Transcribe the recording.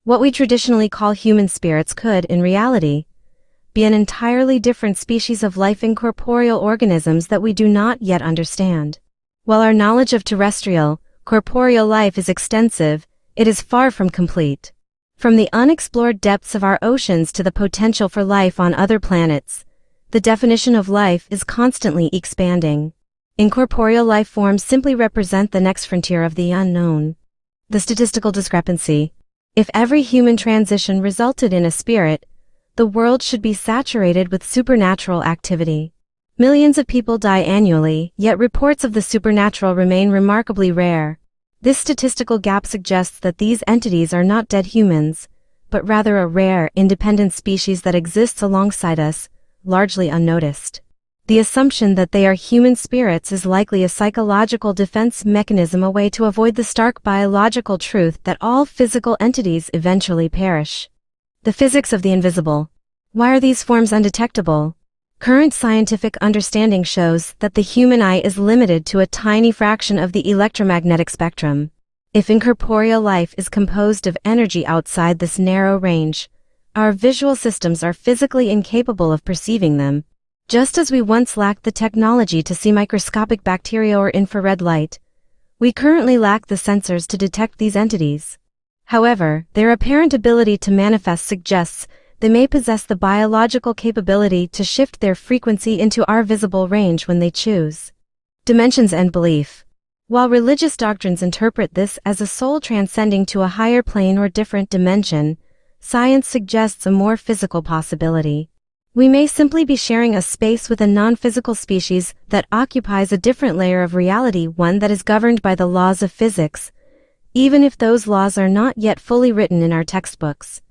What we traditionally call human spirits could, in reality, be an entirely different species of life, incorporeal organisms that we do not yet understand. While our knowledge of terrestrial, corporeal life is extensive, it is far from complete. From the unexplored depths of our oceans to the potential for life on other planets, the definition of life is constantly expanding. Incorporeal life forms simply represent the next frontier of the unknown. The statistical discrepancy. If every human transition resulted in a spirit, the world should be saturated with supernatural activity. Millions of people die annually, yet reports of the supernatural remain remarkably rare. This statistical gap suggests that these entities are not dead humans, but rather a rare, independent species that exists alongside us, largely unnoticed. The assumption that they are human spirits is likely a psychological defense mechanism, a way to avoid the stark biological truth that all physical entities eventually perish. The physics of the invisible. Why are these forms undetectable? Current scientific understanding shows that the human eye is limited to a tiny fraction of the electromagnetic spectrum. If incorporeal life is composed of energy outside this narrow range, our visual systems are physically incapable of perceiving them. Just as we once lacked the technology to see microscopic bacteria or infrared light, we currently lack the sensors to detect these entities. However, their apparent ability to manifest suggests they may possess the biological capability to shift their frequency into our visible range when they choose. Dimensions and belief. While religious doctrines interpret this as a soul transcending to a higher plane or different dimension, science suggests a more physical possibility. We may simply be sharing a space with a non-physical species that occupies a different layer of reality, one that is governed by the laws of physics, even if those laws are not yet fully written in our textbooks.